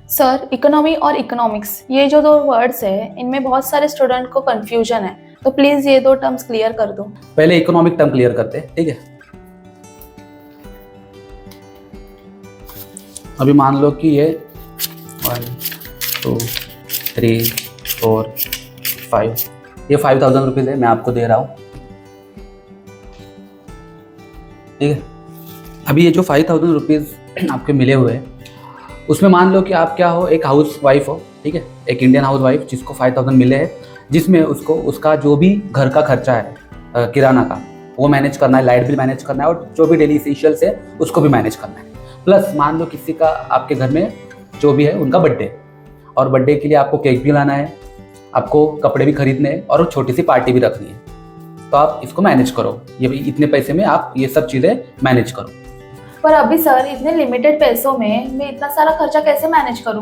Sir, economy और economics ये जो दो वर्ड्स है इनमें बहुत सारे स्टूडेंट को कंफ्यूजन है, तो प्लीज ये दो टर्म्स क्लियर कर दो। पहले इकोनॉमिक टर्म क्लियर करते हैं, ठीक है। अभी मान लो कि ये 1 2 3 4 5 ये 5,000 रुपीज़ है, मैं आपको दे रहा हूँ, ठीक है। अभी ये जो 5,000 रुपीज़ आपके मिले हुए हैं उसमें मान लो कि आप क्या हो, एक हाउस वाइफ हो, ठीक है, एक इंडियन हाउस वाइफ जिसको 5,000 मिले हैं, जिसमें उसको उसका जो भी घर का खर्चा है किराना का वो मैनेज करना है, लाइट बिल मैनेज करना है और जो भी डेली इसेंशियल्स है उसको भी मैनेज करना है। प्लस मान लो किसी का आपके घर में जो भी है उनका बर्थडे, और बर्थडे के लिए आपको केक भी लाना है, आपको कपड़े भी खरीदने हैं और छोटी सी पार्टी भी रखनी है, तो आप इसको मैनेज करो, ये भाई इतने पैसे में आप ये सब चीज़ें मैनेज करो। पर अभी सर इतने लिमिटेड पैसों में मैं इतना सारा खर्चा कैसे मैनेज करूं?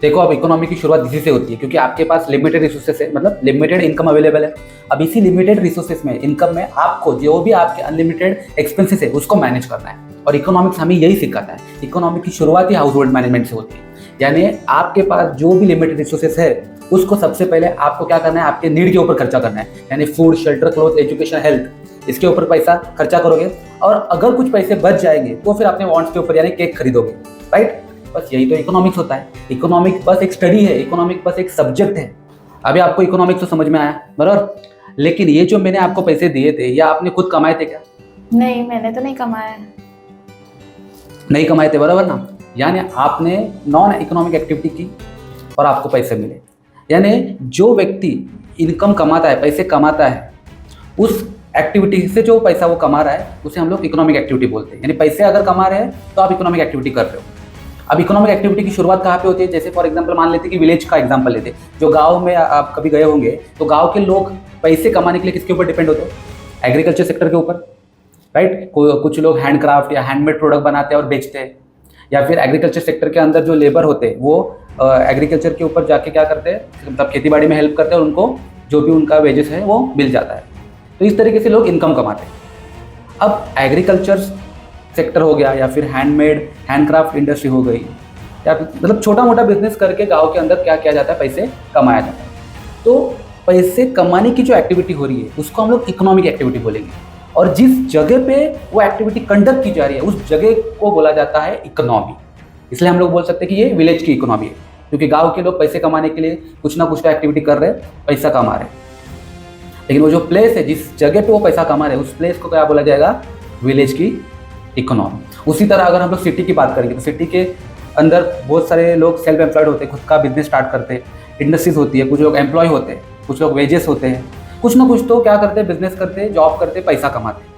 देखो, अब इकोनॉमी की शुरुआत इसी से होती है, क्योंकि आपके पास लिमिटेड रिसोर्सेस है, मतलब लिमिटेड इनकम अवेलेबल है। अब इसी लिमिटेड रिसोर्सेस में, इनकम में आपको जो भी आपके अनलिमिटेड एक्सपेंसेस है उसको मैनेज करना है, और इकोनॉमिक्स हमें यही सिखाता है। इकोनॉमिक की शुरुआत ही हाउस होल्ड मैनेजमेंट से होती है, यानी आपके पास जो भी लिमिटेड रिसोर्सेस है उसको सबसे पहले आपको क्या करना है, आपके नीड के ऊपर खर्चा करना है, यानी food, shelter, cloth, education, health, इसके ऊपर पैसा खर्चा करोगे, और अगर कुछ पैसे बच जाएंगे तो फिर अपने वांट्स के ऊपर यानी केक खरीदोगे, राइट। बस यही तो इकोनॉमिक्स होता है। इकोनॉमिक बस एक स्टडी है, इकोनॉमिक बस एक सब्जेक्ट है। अभी आपको इकोनॉमिक्स तो समझ में आया, बराबर। लेकिन ये जो मैंने आपको पैसे दिए थे, या आपने खुद कमाए थे क्या? नहीं, मैंने तो नहीं कमाया है। नहीं कमाए थे, बराबर ना। यानी आपने नॉन इकोनॉमिक एक्टिविटी की और आपको पैसे मिले। यानी जो व्यक्ति इनकम कमाता है, पैसे कमाता है, उस एक्टिविटी से जो पैसा वो कमा रहा है उसे हम लोग इकोनॉमिक एक्टिविटी बोलते हैं। यानी पैसे अगर कमा रहे हैं तो आप इकोनॉमिक एक्टिविटी कर रहे हो। अब इकोनॉमिक एक्टिविटी की शुरुआत कहाँ पे होती है? जैसे फॉर एग्जांपल मान लेते हैं कि विलेज का एग्जांपल लेते हैं। जो गांव में आप कभी गए होंगे तो गांव के लोग पैसे कमाने के लिए किसके ऊपर डिपेंड होते हैं? एग्रीकल्चर सेक्टर के ऊपर, राइट। कुछ लोग हैंडक्राफ्ट या हैंडमेड प्रोडक्ट बनाते हैं और बेचते हैं, या फिर एग्रीकल्चर सेक्टर के अंदर जो लेबर होते हैं वो एग्रीकल्चर के ऊपर जाके क्या करते हैं, मतलब खेती बाड़ी में हेल्प करते हैं और उनको जो भी उनका वेजेस है वो मिल जाता है। तो इस तरीके से लोग इनकम कमाते हैं। अब एग्रीकल्चर सेक्टर हो गया, या फिर हैंडमेड हैंडक्राफ्ट इंडस्ट्री हो गई, या फिर मतलब छोटा मोटा बिजनेस करके गांव के अंदर क्या किया जाता है, पैसे कमाया जाता है। तो पैसे कमाने की जो एक्टिविटी हो रही है उसको हम लोग इकोनॉमिक एक्टिविटी बोलेंगे, और जिस जगह पे वो एक्टिविटी कंडक्ट की जा रही है उस जगह को बोला जाता है इकोनॉमी। इसलिए हम लोग बोल सकते हैं कि ये विलेज की इकोनॉमी है, क्योंकि गाँव के लोग पैसे कमाने के लिए कुछ ना कुछ तो एक्टिविटी कर रहे हैं, पैसा कमा रहे हैं। लेकिन वो जो प्लेस है, जिस जगह पे वो पैसा कमा रहे हैं, उस प्लेस को क्या बोला जाएगा? विलेज की इकोनॉमी। उसी तरह अगर हम लोग सिटी की बात करेंगे तो सिटी के अंदर बहुत सारे लोग सेल्फ एम्प्लॉयड होते हैं, खुद का बिजनेस स्टार्ट करते हैं, इंडस्ट्रीज होती है, कुछ लोग एम्प्लॉय होते हैं, कुछ लोग वेजेस होते हैं, कुछ ना कुछ तो क्या करते हैं, बिजनेस करते हैं, जॉब करते हैं, पैसा कमाते हैं,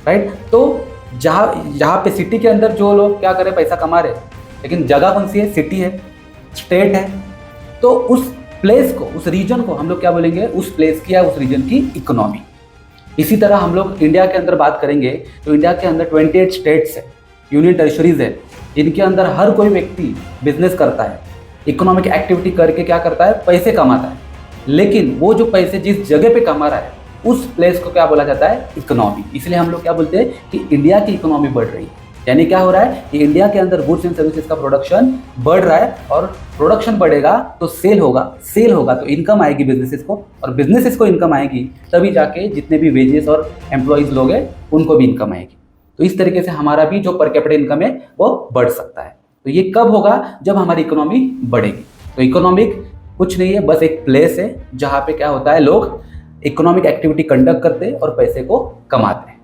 राइट। तो जहाँ पे सिटी के अंदर जो लोग क्या कर रहे हैं, पैसा कमा रहे हैं, लेकिन जगह कौन सी है? सिटी है, स्टेट है। तो उस प्लेस को, उस रीजन को हम लोग क्या बोलेंगे? उस प्लेस की या उस रीजन की इकोनॉमी। इसी तरह हम लोग इंडिया के अंदर बात करेंगे तो इंडिया के अंदर 28 स्टेट्स है, यूनियन टेरिटरीज है, इनके अंदर हर कोई व्यक्ति बिजनेस करता है, इकोनॉमिक एक्टिविटी करके क्या करता है? पैसे कमाता है। लेकिन वो जो पैसे जिस जगह पे कमा रहा है उस प्लेस को क्या बोला जाता है? इकोनॉमी। इसलिए हम लोग क्या बोलते हैं कि इंडिया की इकोनॉमी बढ़ रही है। यानी क्या हो रहा है कि इंडिया के अंदर गुड्स एंड सर्विसेज का प्रोडक्शन बढ़ रहा है, और प्रोडक्शन बढ़ेगा तो सेल होगा, सेल होगा तो इनकम आएगी बिजनेसेस को, और बिजनेसेस को इनकम आएगी तभी जाके जितने भी वेजेस और एम्प्लॉयज़ लोग हैं उनको भी इनकम आएगी। तो इस तरीके से हमारा भी जो पर कैपिटा इनकम है वो बढ़ सकता है। तो ये कब होगा? जब हमारी इकोनॉमी बढ़ेगी। तो इकोनॉमिक कुछ नहीं है, बस एक प्लेस है जहाँ पे क्या होता है, लोग इकोनॉमिक एक्टिविटी कंडक्ट करते हैं और पैसे को कमाते हैं।